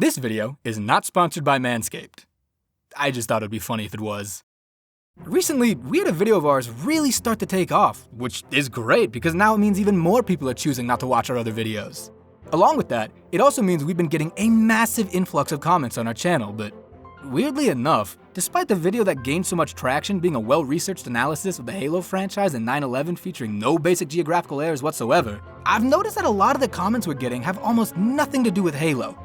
This video is not sponsored by Manscaped. I just thought it'd be funny if it was. Recently, we had a video of ours really start to take off, which is great because now it means even more people are choosing not to watch our other videos. Along with that, it also means we've been getting a massive influx of comments on our channel, but weirdly enough, despite the video that gained so much traction being a well-researched analysis of the Halo franchise and 9/11 featuring no basic geographical errors whatsoever, I've noticed that a lot of the comments we're getting have almost nothing to do with Halo,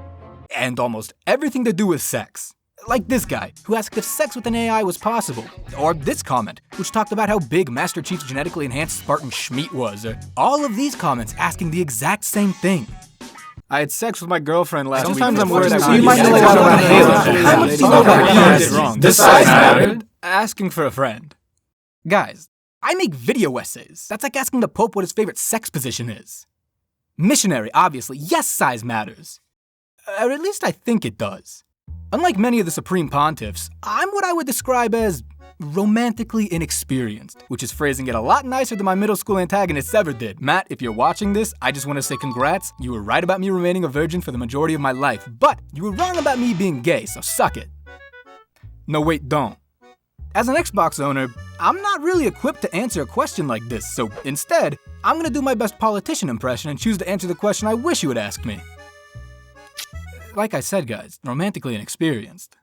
and almost everything to do with sex. Like this guy, who asked if sex with an AI was possible. Or this comment, which talked about how big Master Chief's genetically enhanced Spartan Schmeat was. Or all of these comments asking the exact same thing. I had sex with my girlfriend last week. Sometimes I'm worried that you might know a lot about Halo. The size mattered. Asking for a friend. Guys, I make video essays. That's like asking the Pope what his favorite sex position is. Missionary, obviously. Yes, size matters. Or at least I think it does. Unlike many of the Supreme Pontiffs, I'm what I would describe as romantically inexperienced, which is phrasing it a lot nicer than my middle school antagonists ever did. Matt, if you're watching this, I just want to say congrats. You were right about me remaining a virgin for the majority of my life, but you were wrong about me being gay, so suck it. No, wait, don't. As an Xbox owner, I'm not really equipped to answer a question like this, so instead, I'm gonna do my best politician impression and choose to answer the question I wish you would ask me. Like I said, guys, romantically inexperienced.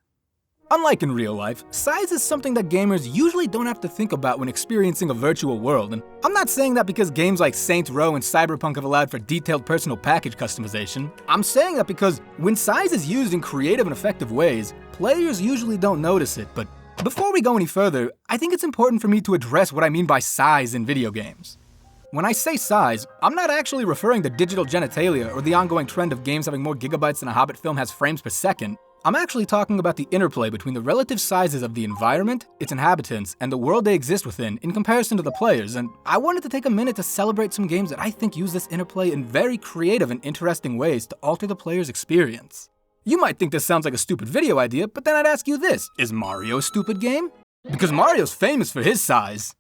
Unlike in real life, size is something that gamers usually don't have to think about when experiencing a virtual world, and I'm not saying that because games like Saints Row and Cyberpunk have allowed for detailed personal package customization. I'm saying that because when size is used in creative and effective ways, players usually don't notice it. But before we go any further, I think it's important for me to address what I mean by size in video games. When I say size, I'm not actually referring to digital genitalia or the ongoing trend of games having more gigabytes than a Hobbit film has frames per second. I'm actually talking about the interplay between the relative sizes of the environment, its inhabitants, and the world they exist within in comparison to the players, and I wanted to take a minute to celebrate some games that I think use this interplay in very creative and interesting ways to alter the player's experience. You might think this sounds like a stupid video idea, but then I'd ask you this: is Mario a stupid game? Because Mario's famous for his size.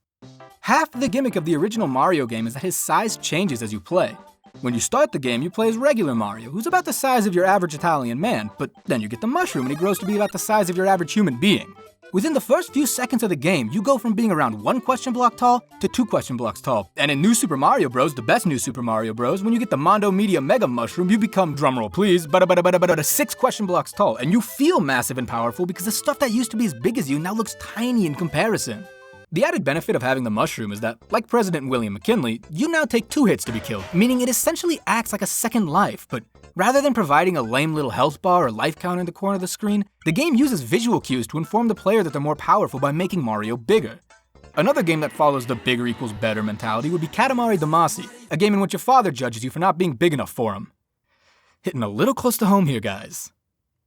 Half the gimmick of the original Mario game is that his size changes as you play. When you start the game, you play as regular Mario, who's about the size of your average Italian man, but then you get the mushroom and he grows to be about the size of your average human being. Within the first few seconds of the game, you go from being around 1 question block tall to 2 question blocks tall. And in New Super Mario Bros., the best New Super Mario Bros., when you get the mondomedia megamushroom, you become, drumroll please, 6 question blocks tall. And you feel massive and powerful because the stuff that used to be as big as you now looks tiny in comparison. The added benefit of having the mushroom is that, like President William Mickinley, you now take 2 hits to be killed, meaning it essentially acts like a second life, but rather than providing a lame little health bar or life counter in the corner of the screen, the game uses visual cues to inform the player that they're more powerful by making Mario bigger. Another game that follows the bigger equals better mentality would be Katamari Damacy, a game in which your father judges you for not being big enough for him. Hitting a little close to home here, guys.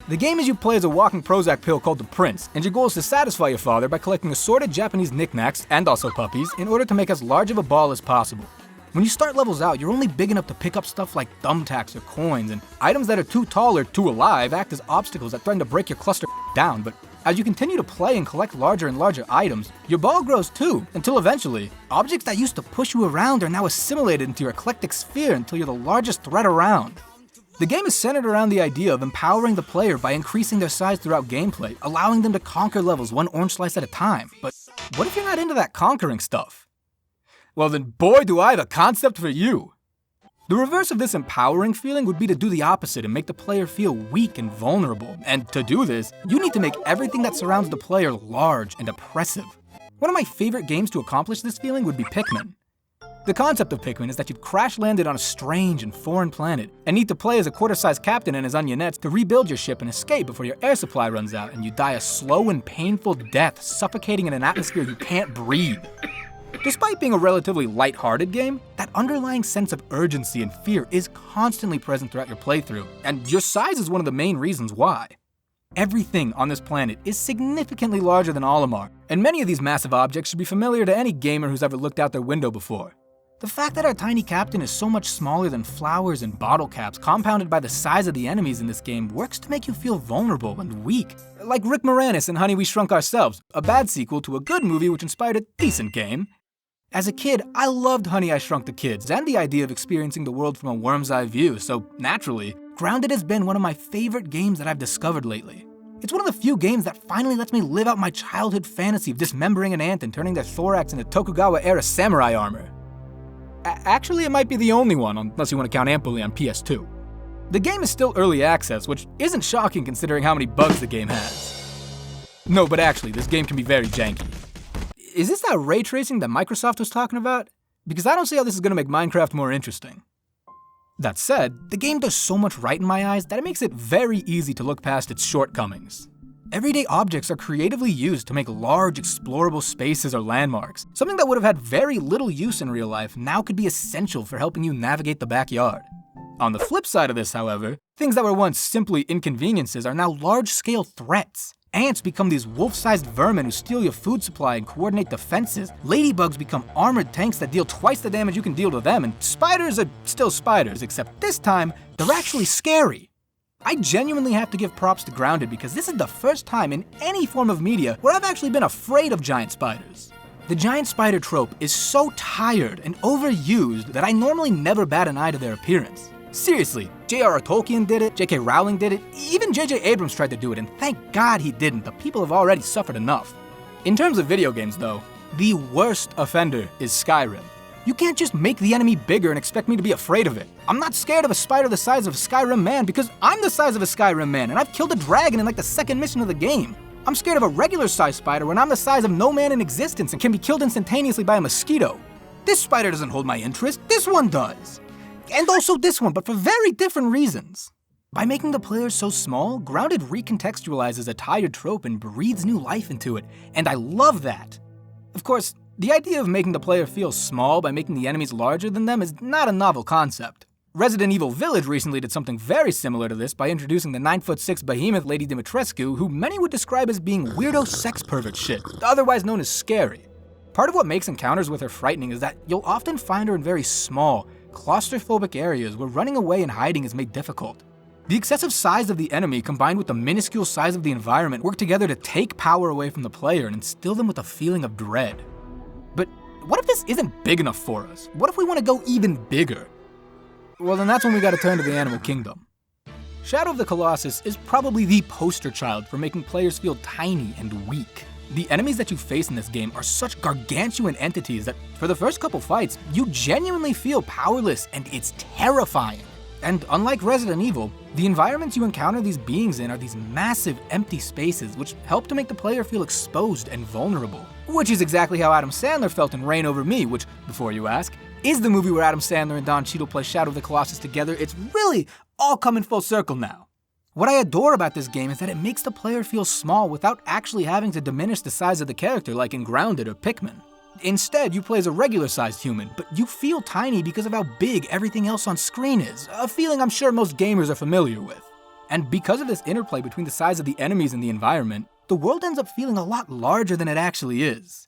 The game as you play as a walking Prozac pill called the Prince, and your goal is to satisfy your father by collecting assorted Japanese knickknacks, and also puppies, in order to make as large of a ball as possible. When you start levels out, you're only big enough to pick up stuff like thumbtacks or coins, and items that are too tall or too alive act as obstacles that threaten to break your cluster down, but as you continue to play and collect larger and larger items, your ball grows too, until eventually, objects that used to push you around are now assimilated into your eclectic sphere until you're the largest threat around. The game is centered around the idea of empowering the player by increasing their size throughout gameplay, allowing them to conquer levels one orange slice at a time. But what if you're not into that conquering stuff? Well then, boy do I have a concept for you! The reverse of this empowering feeling would be to do the opposite and make the player feel weak and vulnerable. And to do this, you need to make everything that surrounds the player large and oppressive. One of my favorite games to accomplish this feeling would be Pikmin. The concept of Pikmin is that you've crash-landed on a strange and foreign planet and need to play as a quarter-sized captain and his onionettes to rebuild your ship and escape before your air supply runs out and you die a slow and painful death, suffocating in an atmosphere you can't breathe. Despite being a relatively light-hearted game, that underlying sense of urgency and fear is constantly present throughout your playthrough, and your size is one of the main reasons why. Everything on this planet is significantly larger than Olimar, and many of these massive objects should be familiar to any gamer who's ever looked out their window before. The fact that our tiny captain is so much smaller than flowers and bottle caps, compounded by the size of the enemies in this game, works to make you feel vulnerable and weak. Like Rick Moranis in Honey, We Shrunk Ourselves, a bad sequel to a good movie which inspired a decent game. As a kid, I loved Honey, I Shrunk the Kids and the idea of experiencing the world from a worm's eye view, so naturally, Grounded has been one of my favorite games that I've discovered lately. It's one of the few games that finally lets me live out my childhood fantasy of dismembering an ant and turning their thorax into Tokugawa-era samurai armor. Actually, it might be the only one, unless you want to count Ant Bully on PS2. The game is still early access, which isn't shocking considering how many bugs the game has. No, but actually, this game can be very janky. Is this that ray tracing that Microsoft was talking about? Because I don't see how this is going to make Minecraft more interesting. That said, the game does so much right in my eyes that it makes it very easy to look past its shortcomings. Everyday objects are creatively used to make large, explorable spaces or landmarks. Something that would have had very little use in real life now could be essential for helping you navigate the backyard. On the flip side of this, however, things that were once simply inconveniences are now large-scale threats. Ants become these wolf-sized vermin who steal your food supply and coordinate defenses. Ladybugs become armored tanks that deal twice the damage you can deal to them, and spiders are still spiders, except this time, they're actually scary. I genuinely have to give props to Grounded because this is the first time in any form of media where I've actually been afraid of giant spiders. The giant spider trope is so tired and overused that I normally never bat an eye to their appearance. Seriously, J.R.R. Tolkien did it, J.K. Rowling did it, even J.J. Abrams tried to do it, and thank God he didn't. The people have already suffered enough. In terms of video games, though, the worst offender is Skyrim. You can't just make the enemy bigger and expect me to be afraid of it. I'm not scared of a spider the size of a Skyrim man because I'm the size of a Skyrim man, and I've killed a dragon in like the second mission of the game. I'm scared of a regular-sized spider when I'm the size of no man in existence and can be killed instantaneously by a mosquito. This spider doesn't hold my interest, this one does. And also this one, but for very different reasons. By making the players so small, Grounded recontextualizes a tired trope and breathes new life into it, and I love that. Of course, the idea of making the player feel small by making the enemies larger than them is not a novel concept. Resident Evil Village recently did something very similar to this by introducing the 9'6" behemoth Lady Dimitrescu, who many would describe as being weirdo sex pervert shit, otherwise known as scary. Part of what makes encounters with her frightening is that you'll often find her in very small, claustrophobic areas where running away and hiding is made difficult. The excessive size of the enemy combined with the minuscule size of the environment work together to take power away from the player and instill them with a feeling of dread. But what if this isn't big enough for us? What if we want to go even bigger? Well, then that's when we gotta turn to the animal kingdom. Shadow of the Colossus is probably the poster child for making players feel tiny and weak. The enemies that you face in this game are such gargantuan entities that for the first couple fights, you genuinely feel powerless and it's terrifying. And unlike Resident Evil, the environments you encounter these beings in are these massive empty spaces which help to make the player feel exposed and vulnerable. Which is exactly how Adam Sandler felt in Reign Over Me, which, before you ask, is the movie where Adam Sandler and Don Cheadle play Shadow of the Colossus together. It's really all coming full circle now. What I adore about this game is that it makes the player feel small without actually having to diminish the size of the character like in Grounded or Pikmin. Instead, you play as a regular-sized human, but you feel tiny because of how big everything else on screen is, a feeling I'm sure most gamers are familiar with. And because of this interplay between the size of the enemies and the environment, the world ends up feeling a lot larger than it actually is.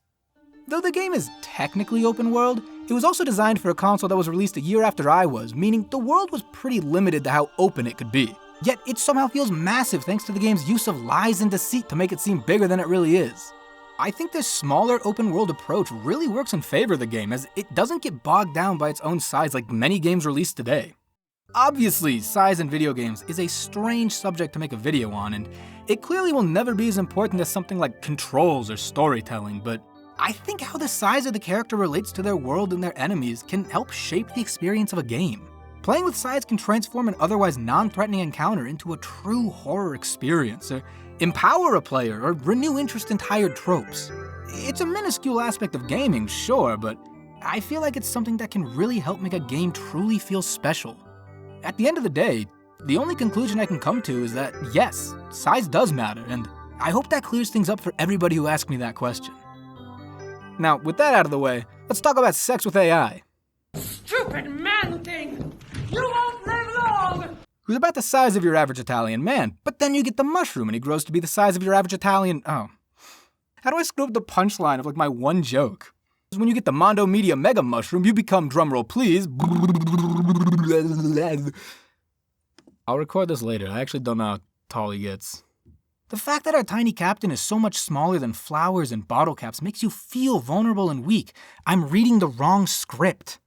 Though the game is technically open world, it was also designed for a console that was released a year after I was, meaning the world was pretty limited to how open it could be. Yet it somehow feels massive thanks to the game's use of lies and deceit to make it seem bigger than it really is. I think this smaller open world approach really works in favor of the game as it doesn't get bogged down by its own size like many games released today. Obviously, size in video games is a strange subject to make a video on, and it clearly will never be as important as something like controls or storytelling, but I think how the size of the character relates to their world and their enemies can help shape the experience of a game. Playing with size can transform an otherwise non-threatening encounter into a true horror experience, or empower a player, or renew interest in tired tropes. It's a minuscule aspect of gaming, sure, but I feel like it's something that can really help make a game truly feel special. At the end of the day, the only conclusion I can come to is that, yes, size does matter, and I hope that clears things up for everybody who asked me that question. Now, with that out of the way, let's talk about sex with AI. Stupid man thing! You won't live long! Who's about the size of your average Italian man, but then you get the mushroom and he grows to be the size of your average Italian... Oh. How do I screw up the punchline of like my one joke? When you get the mondomedia megamushroom, you become, drumroll please... I'll record this later, I actually don't know how tall he gets. The fact that our tiny captain is so much smaller than flowers and bottle caps makes you feel vulnerable and weak. I'm reading the wrong script.